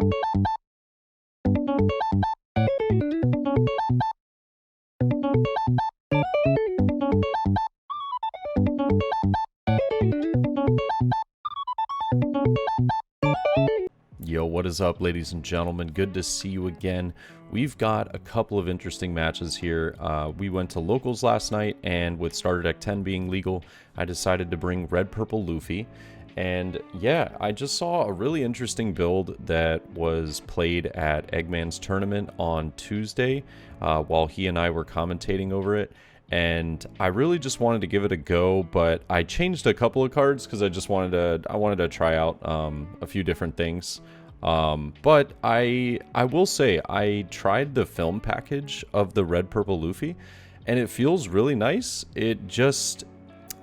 Yo, what is up, ladies and gentlemen? Good to see you again. We've got a couple of interesting matches here. We went to locals last night, and with starter deck 10 being legal, I decided to bring red purple Luffy. And yeah, I just saw a really interesting build that was played at Eggman's tournament on Tuesday while he and I were commentating over it. And I really just wanted to give it a go, but I changed a couple of cards because I wanted to try out a few different things. But I will say I tried the film package of the red purple Luffy, and it feels really nice. It just,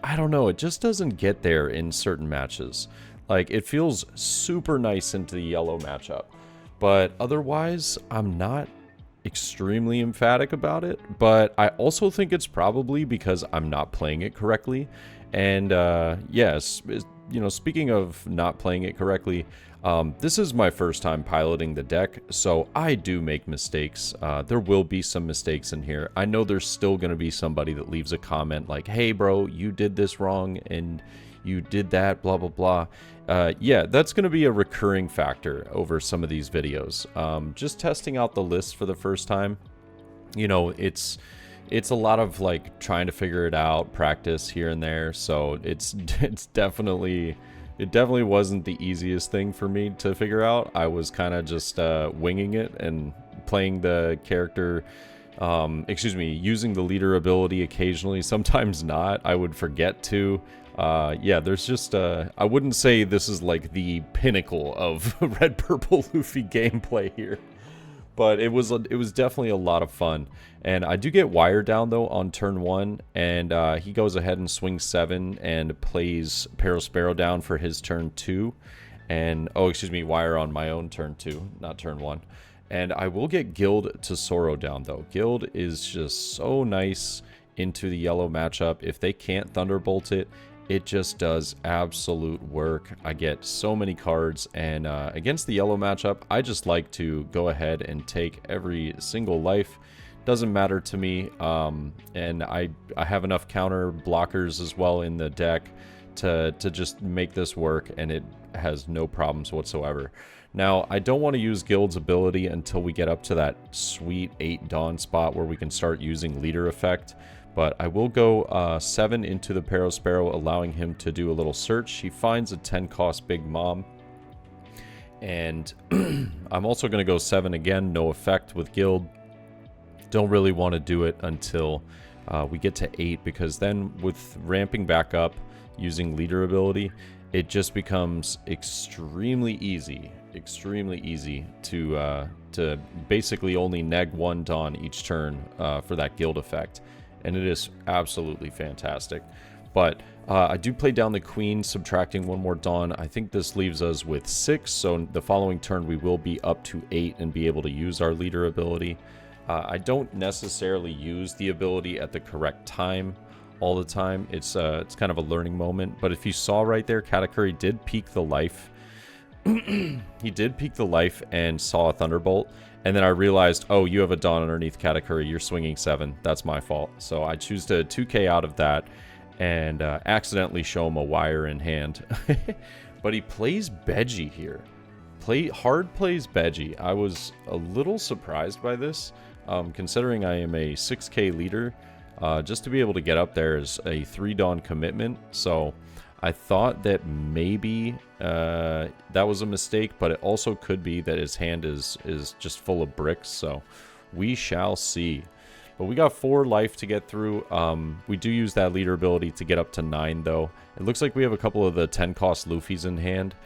I don't know, it just doesn't get there in certain matches. Like, it feels super nice into the yellow matchup, but otherwise I'm not extremely emphatic about it. But I also think it's probably because I'm not playing it correctly. And yes, you know, speaking of not playing it correctly, this is my first time piloting the deck, so I do make mistakes. There will be some mistakes in here. I know there's still going to be somebody that leaves a comment like, hey bro, you did this wrong and you did that, blah blah blah. Yeah, that's going to be a recurring factor over some of these videos. Just testing out the list for the first time, you know, it's a lot of like trying to figure it out, practice here and there, so it's definitely... It definitely wasn't the easiest thing for me to figure out. I was kind of just winging it and playing the character, using the leader ability occasionally, sometimes not. I would forget to. Yeah, there's just, I wouldn't say this is like the pinnacle of red purple Luffy gameplay here. But it was definitely a lot of fun. And I do get Wire down, though, on turn 1. And he goes ahead and swings 7 and plays Sparrow down for his turn 2. And, oh, excuse me, Wire on my own turn 2, not turn 1. And I will get Guild to Sorrow down, though. Guild is just so nice into the yellow matchup. If they can't Thunderbolt it, it just does absolute work. I get so many cards, and against the yellow matchup, I just like to go ahead and take every single life. Doesn't matter to me, and I have enough counter blockers as well in the deck to just make this work, and it has no problems whatsoever. Now, I don't want to use Guild's ability until we get up to that sweet 8 Dawn spot where we can start using leader effect. But I will go 7 into the Sparrow, allowing him to do a little search. He finds a 10-cost Big Mom. And I'm also going to go 7 again, no effect with Guild. Don't really want to do it until we get to 8, because then with ramping back up using leader ability, it just becomes extremely easy to basically only neg 1 Dawn each turn for that Guild effect. And it is absolutely fantastic. But I do play down the Queen, subtracting 1 more Dawn. I think this leaves us with 6, so the following turn we will be up to 8 and be able to use our leader ability. I don't necessarily use the ability at the correct time all the time. It's kind of a learning moment. But if you saw right there, Katakuri did peak the life. He did peak the life and saw a Thunderbolt. And then I realized, oh, you have a Dawn underneath Katakuri. You're swinging 7. That's my fault. So I choose to 2k out of that and accidentally show him a Wire in hand. But he plays Beji here. Hard plays Beji. I was a little surprised by this, considering I am a 6k leader. Just to be able to get up there is a 3 Dawn commitment. So I thought that maybe that was a mistake, but it also could be that his hand is just full of bricks, so we shall see. But we got 4 life to get through. We do use that leader ability to get up to 9, though. It looks like we have a couple of the 10-cost Luffys in hand.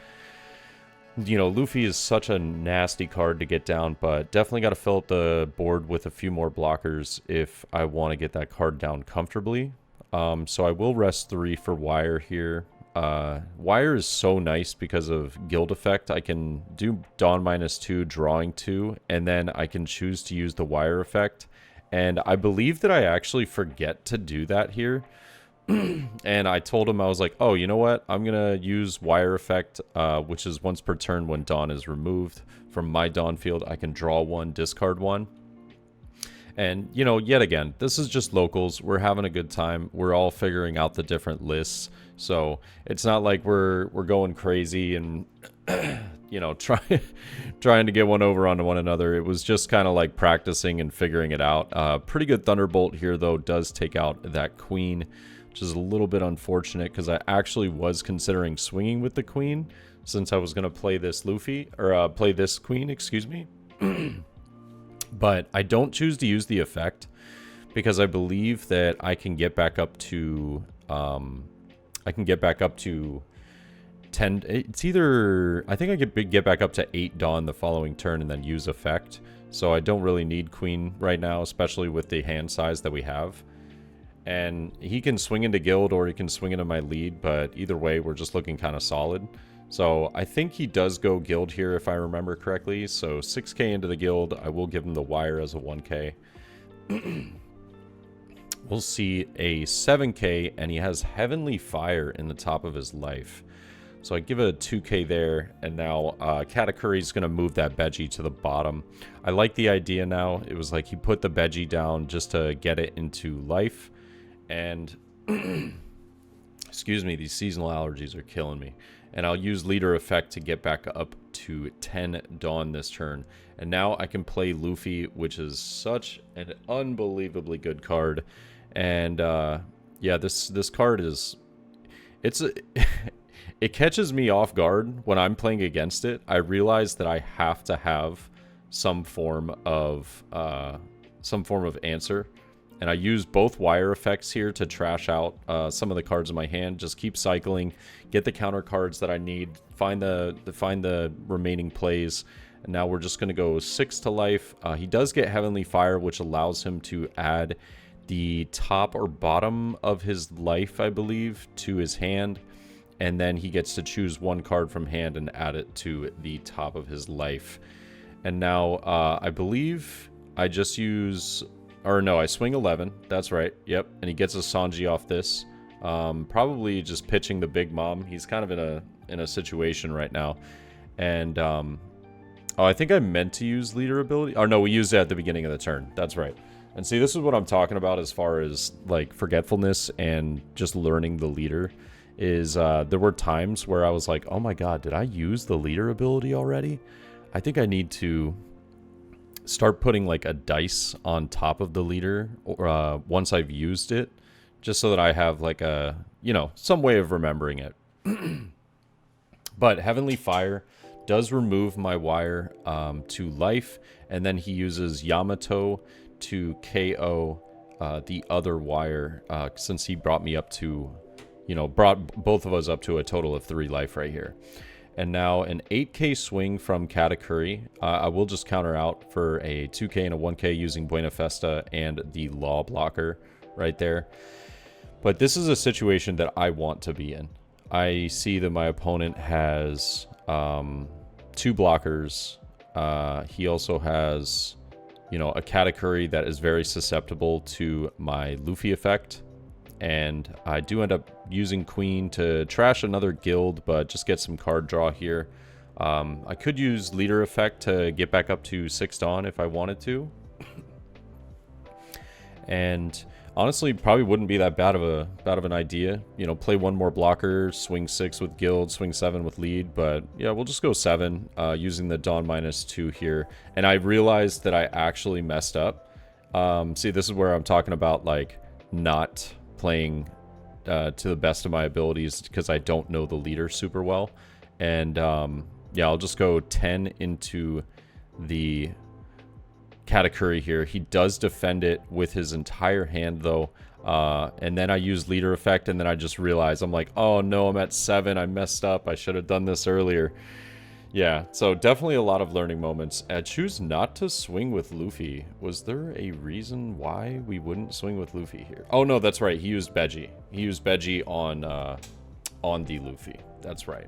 You know, Luffy is such a nasty card to get down, but definitely got to fill up the board with a few more blockers if I want to get that card down comfortably. So I will rest 3 for Wire here. Wire is so nice because of Guild effect. I can do Dawn -2, drawing 2, and then I can choose to use the Wire effect. And I believe that I actually forget to do that here, And I told him, I was like, oh, you know what? I'm going to use Wire Effect, which is once per turn when Dawn is removed from my Dawn field. I can draw one, discard one. And, you know, yet again, this is just locals. We're having a good time. We're all figuring out the different lists. So it's not like we're going crazy and, you know, trying to get one over onto one another. It was just kind of like practicing and figuring it out. Pretty good Thunderbolt here, though, does take out that Queen, which is a little bit unfortunate because I actually was considering swinging with the Queen since I was going to play this Luffy, or play this Queen, excuse me. But I don't choose to use the effect because I believe that I can get back up to 10. It's either, I think I could get back up to 8 Dawn the following turn and then use effect. So I don't really need Queen right now, especially with the hand size that we have. And he can swing into guild or he can swing into my lead, but either way, we're just looking kind of solid. So I think he does go guild here if I remember correctly. So 6k into the guild, I will give him the wire as a 1k. We'll see a 7k, and he has Heavenly Fire in the top of his life. So I give it a 2k there, and now Katakuri's going to move that Beji to the bottom. I like the idea now. It was like he put the Beji down just to get it into life. And, excuse me, these seasonal allergies are killing me. And I'll use Leader Effect to get back up to 10 Dawn this turn. And now I can play Luffy, which is such an unbelievably good card. And yeah, this card is... it catches me off guard when I'm playing against it. I realize that I have to have some form of answer. And I use both wire effects here to trash out some of the cards in my hand. Just keep cycling, get the counter cards that I need, find the remaining plays. And now we're just going to go 6 to life. He does get Heavenly Fire, which allows him to add the top or bottom of his life, I believe, to his hand. And then he gets to choose one card from hand and add it to the top of his life. And now I believe I just use... Or no, I swing 11. That's right. Yep. And he gets a Sanji off this. Probably just pitching the Big Mom. He's kind of in a situation right now. And oh, I think I meant to use leader ability. Or no, we used it at the beginning of the turn. That's right. And see, this is what I'm talking about as far as like forgetfulness and just learning the leader. Is there were times where I was like, oh my god, did I use the leader ability already? I think I need to start putting like a dice on top of the leader or once I've used it, just so that I have like a, you know, some way of remembering it. But Heavenly Fire does remove my wire to life, and then he uses Yamato to KO the other wire since he brought me up to, you know, brought both of us up to a total of 3 life right here. And now an 8k swing from Katakuri. I will just counter out for a 2k and a 1k using Buena Festa and the Law Blocker right there. But this is a situation that I want to be in. I see that my opponent has 2 blockers. He also has, you know, a Katakuri that is very susceptible to my Luffy effect. And I do end up using Queen to trash another guild, but just get some card draw here. I could use Leader Effect to get back up to 6 Dawn if I wanted to. And honestly, probably wouldn't be that bad of an idea. You know, play 1 more blocker, swing 6 with guild, swing 7 with lead. But yeah, we'll just go 7 using the Dawn -2 here. And I realized that I actually messed up. See, this is where I'm talking about like not playing to the best of my abilities because I don't know the leader super well. And yeah, I'll just go 10 into the Katakuri here. He does defend it with his entire hand though, and then I use Leader Effect, and then I just realize, I'm like, oh no, I'm at 7, I messed up, I should have done this earlier. Yeah, so definitely a lot of learning moments. Choose not to swing with Luffy. Was there a reason why we wouldn't swing with Luffy here? Oh no, that's right. He used Beji. He used Beji on the Luffy. That's right.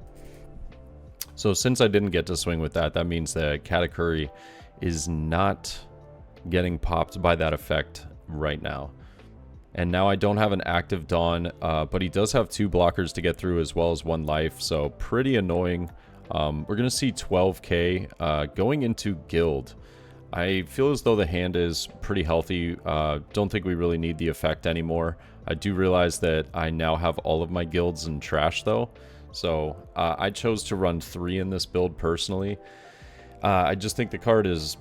So since I didn't get to swing with that, that means that Katakuri is not getting popped by that effect right now. And now I don't have an active Dawn, but he does have 2 blockers to get through as well as 1 life, so pretty annoying. We're going to see 12k going into Guild. I feel as though the hand is pretty healthy. Don't think we really need the effect anymore. I do realize that I now have all of my guilds in trash though. So I chose to run 3 in this build personally. I just think the card is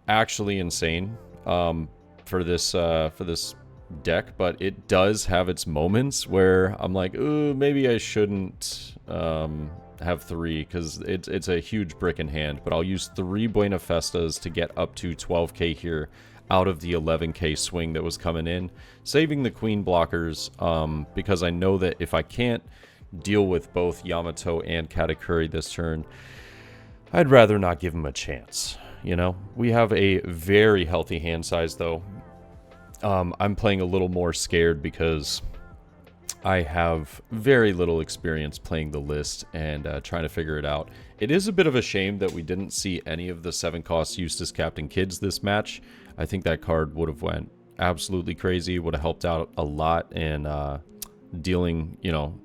actually insane for this deck, but it does have its moments where I'm like, ooh, maybe I shouldn't have 3 because it's a huge brick in hand, but I'll use 3 Buena Festas to get up to 12k here out of the 11k swing that was coming in, saving the queen blockers because I know that if I can't deal with both Yamato and Katakuri this turn, I'd rather not give him a chance. You know, we have a very healthy hand size though. I'm playing a little more scared because I have very little experience playing the list and trying to figure it out. It is a bit of a shame that we didn't see any of the 7-cost Eustace Captain Kids this match. I think that card would have went absolutely crazy, would have helped out a lot in dealing, you know,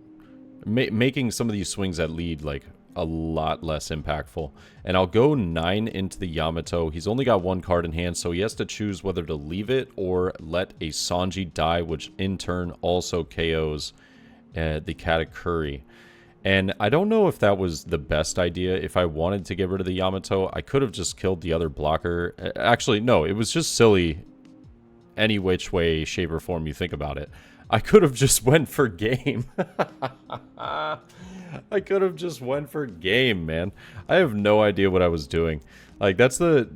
making some of these swings at lead like a lot less impactful. And I'll go 9 into the Yamato. He's only got 1 card in hand, so he has to choose whether to leave it or let a Sanji die, which in turn also KOs the Katakuri. And I don't know if that was the best idea. If I wanted to get rid of the Yamato, I could have just killed the other blocker. Actually, no, it was just silly any which way, shape, or form you think about it. I could have just went for game. I could have just went for game, man. I have no idea what I was doing. Like, that's the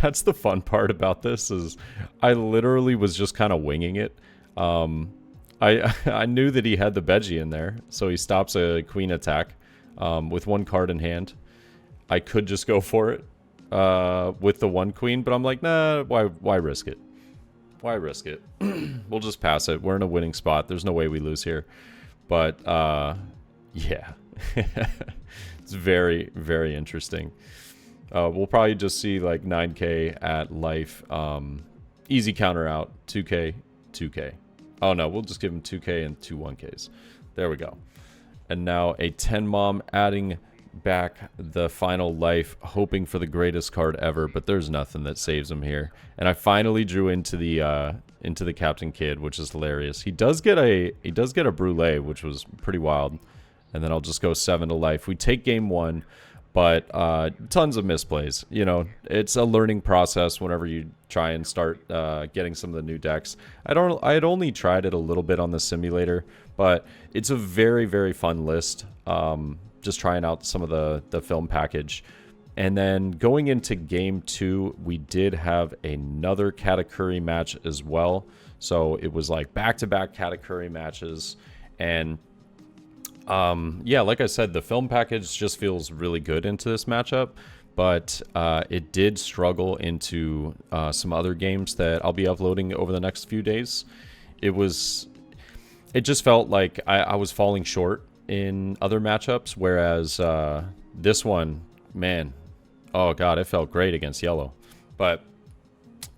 that's the fun part about this, is I literally was just kind of winging it. I knew that he had the Beji in there, so he stops a queen attack with 1 card in hand. I could just go for it with the 1 queen, but I'm like, nah, why risk it? Why risk it? We'll just pass it. We're in a winning spot. There's no way we lose here. But yeah, it's very, very interesting. We'll probably just see like 9k at life. Easy counter out. 2k, 2k. Oh no, we'll just give him 2k and 2 1ks. There we go. And now a 10 mom adding back the final life, hoping for the greatest card ever, but there's nothing that saves him here. And I finally drew into the Captain Kid, which is hilarious. He does get a brulee, which was pretty wild. And then I'll just go 7 to life. We take game 1, but tons of misplays. You know, it's a learning process whenever you try and start getting some of the new decks. I had only tried it a little bit on the simulator, but it's a very, very fun list. Just trying out some of the film package. And then going into game 2, we did have another Katakuri match as well. So it was like back-to-back Katakuri matches. And yeah, like I said, the film package just feels really good into this matchup. But it did struggle into some other games that I'll be uploading over the next few days. It just felt like I was falling short in other matchups, whereas this one, man, oh god, it felt great against yellow. But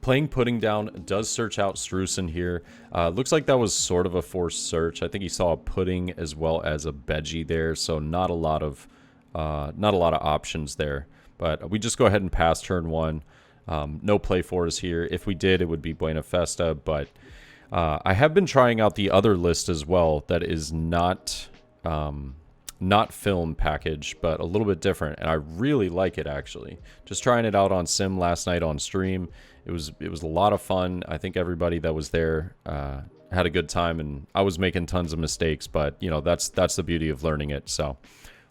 playing Pudding Down does search out Strusen here. Looks like that was sort of a forced search. I think he saw a Pudding as well as a Beji there, so not a lot of options there. But we just go ahead and pass turn 1. No play for us here. If we did, it would be Buena Festa, but I have been trying out the other list as well that is not film package, but a little bit different, and I really like it actually. Just trying it out on sim last night on stream. It was a lot of fun. I think everybody that was there had a good time, and I was making tons of mistakes, but you know, that's the beauty of learning it. So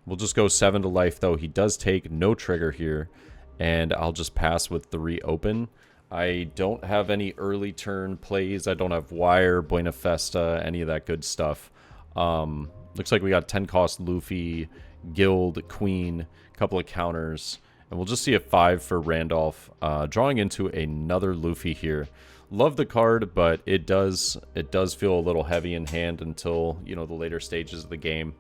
we'll just go 7 to life though. He does take no trigger here, and I'll just pass with 3 open. I don't have any early turn plays. I don't have wire, Buena Festa, any of that good stuff. Looks like we got 10 cost Luffy, Guild, Queen, a couple of counters, and we'll just see a 5 for Randolph, drawing into another Luffy here. Love the card, but it does feel a little heavy in hand until, you know, the later stages of the game.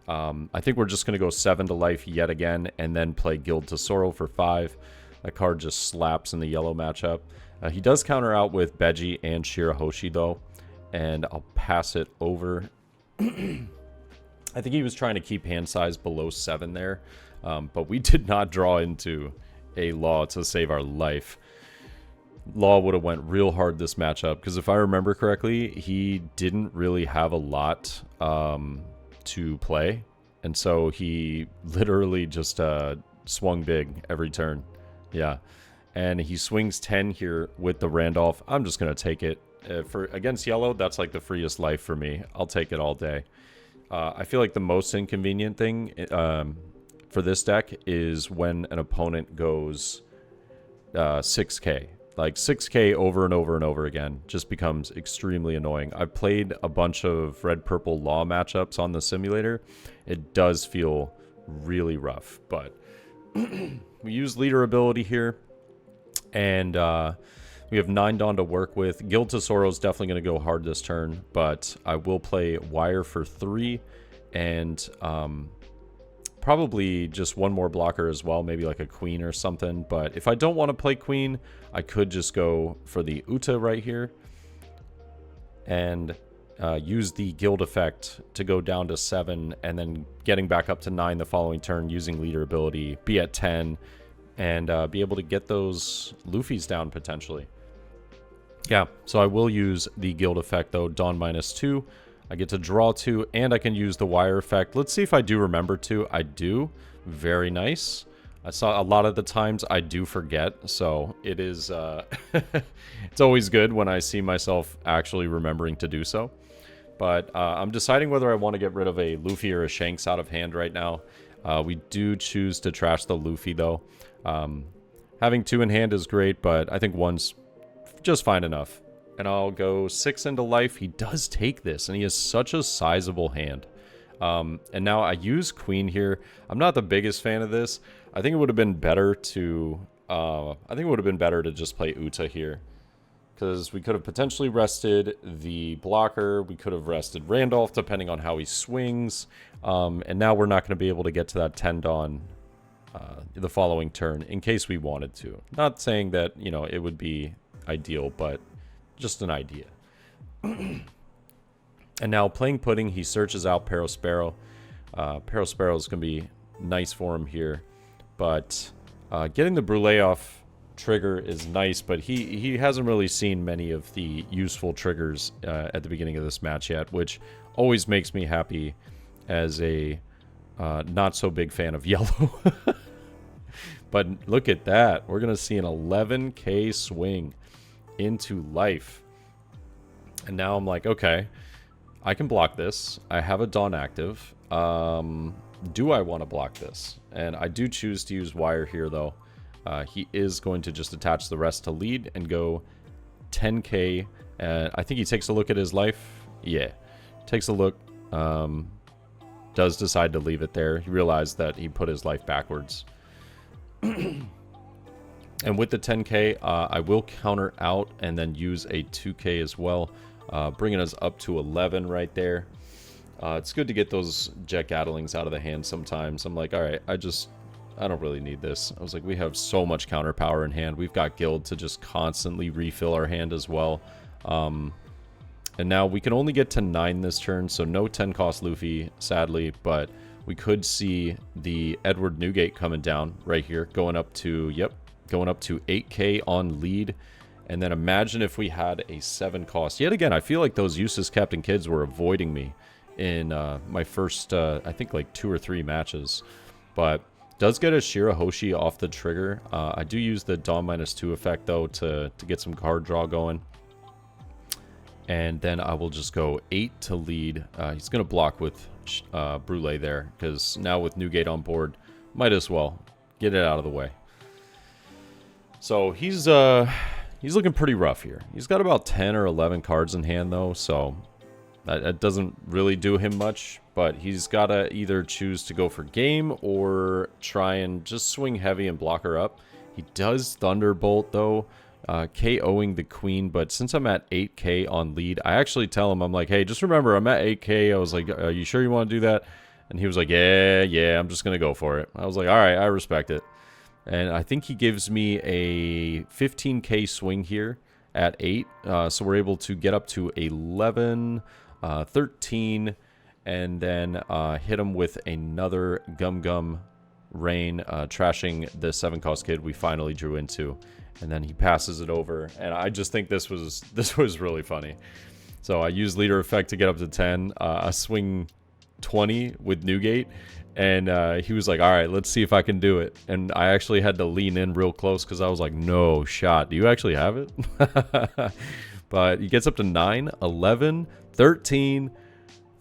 I think we're just going to go 7 to life yet again, and then play Guild to Sorrow for 5. That card just slaps in the yellow matchup. He does counter out with Beji and Shirahoshi though. and I'll pass it over. I think he was trying to keep hand size below 7 there, but we did not draw into a Law to save our life. Law would have went real hard this matchup, because if I remember correctly, he didn't really have a lot to play, and so he literally just swung big every turn. Yeah, and he swings 10 here with the Randolph. I'm just going to take it. For against yellow, that's like the freest life for me. I'll take it all day. I feel like the most inconvenient thing for this deck is when an opponent goes 6k. Like 6k over and over and over again just becomes extremely annoying. I've played a bunch of red-purple Law matchups on the simulator. It does feel really rough, but we use leader ability here, and we have 9 Dawn to work with. Guild Tesoro is definitely going to go hard this turn, but I will play Wire for 3, and probably just one more blocker as well, maybe like a Queen or something. But if I don't want to play Queen, I could just go for the Uta right here, and use the Guild effect to go down to 7, and then getting back up to 9 the following turn using leader ability, be at 10, and be able to get those Luffys down potentially. Yeah, so I will use the Guild effect though, Dawn -2. I get to draw 2, and I can use the Wire effect. Let's see if I do remember to. I do. Very nice. I saw a lot of the times I do forget, so it is it's always good when I see myself actually remembering to do so. But I'm deciding whether I want to get rid of a Luffy or a Shanks out of hand right now. We do choose to trash the Luffy though. Having 2 in hand is great, but I think 1's just fine enough. And I'll go 6 into life. He does take this, and he has such a sizable hand. And now I use Queen here. I'm not the biggest fan of this. I think it would have been better to just play Uta here, because we could have potentially rested the blocker. We could have rested Randolph, depending on how he swings. And now we're not going to be able to get to that 10 Dawn the following turn in case we wanted to. Not saying that, you know, it would be ideal, but just an idea. And now playing Pudding, he searches out Perospero. Perospero is going to be nice for him here, but getting the Brulee off trigger is nice, but he hasn't really seen many of the useful triggers at the beginning of this match yet, which always makes me happy as a not so big fan of yellow. But look at that. We're going to see an 11k swing into life. And now I'm like, okay, I can block this. I have a Dawn active. Do I want to block this? And I do choose to use Wire here, though. He is going to just attach the rest to lead and go 10k. I think he takes a look at his life. Yeah, takes a look. Does decide to leave it there. He realized that he put his life backwards. And with the 10k, I will counter out and then use a 2k as well, bringing us up to 11 right there. It's good to get those Jet Gattlings out of the hand sometimes. I'm like, all right, I don't really need this. I was like, we have so much counter power in hand. We've got Guild to just constantly refill our hand as well. And now we can only get to 9 this turn, so no 10 cost Luffy, sadly, but we could see the Edward Newgate coming down right here, going up to, yep, going up to 8k on lead. And then imagine if we had a 7 cost. Yet again, I feel like those useless Captain Kids were avoiding me in my first, I think, like 2 or 3 matches. But does get a Shirahoshi off the trigger. I do use the Dawn -2 effect, though, to get some card draw going. And then I will just go 8 to lead. He's going to block with Brulee there, because now with Newgate on board, might as well get it out of the way. So he's looking pretty rough here. He's got about 10 or 11 cards in hand, though, so that doesn't really do him much. But he's got to either choose to go for game or try and just swing heavy and block her up. He does Thunderbolt, though, KOing the Queen. But since I'm at 8k on lead, I actually tell him, I'm like, hey, just remember, I'm at 8k. I was like, are you sure you want to do that? And he was like, yeah, I'm just going to go for it. I was like, all right, I respect it. And I think he gives me a 15k swing here. at 8. So we're able to get up to 11, 13, and then hit him with another Gum Rain, trashing the 7-cost kid we finally drew into. And then he passes it over, and I just think this was really funny. So I used leader effect to get up to 10, a swing 20 with Newgate, and he was like, all right, let's see if I can do it. And I actually had to lean in real close because I was like, no shot. Do you actually have it? But he gets up to 9, 11, 13,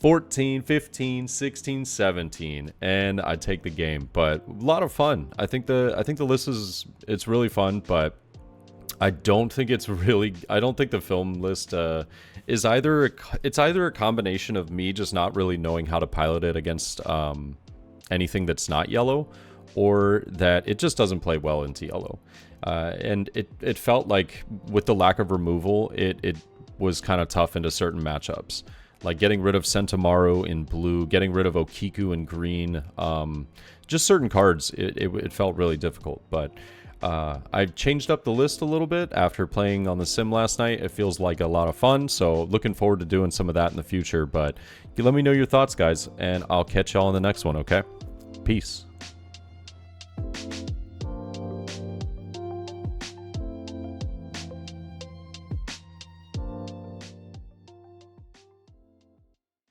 14, 15, 16, 17, and I take the game. But a lot of fun. I think the list it's really fun, but I don't think the film list is either a combination of me just not really knowing how to pilot it against anything that's not yellow, or that it just doesn't play well into yellow. And it felt like with the lack of removal, it was kind of tough into certain matchups. Like getting rid of Sentomaru in blue, getting rid of Okiku in green, just certain cards, it felt really difficult. But I changed up the list a little bit after playing on the sim last night. It feels like a lot of fun, so looking forward to doing some of that in the future. But let me know your thoughts, guys, and I'll catch y'all in the next one, okay? Peace.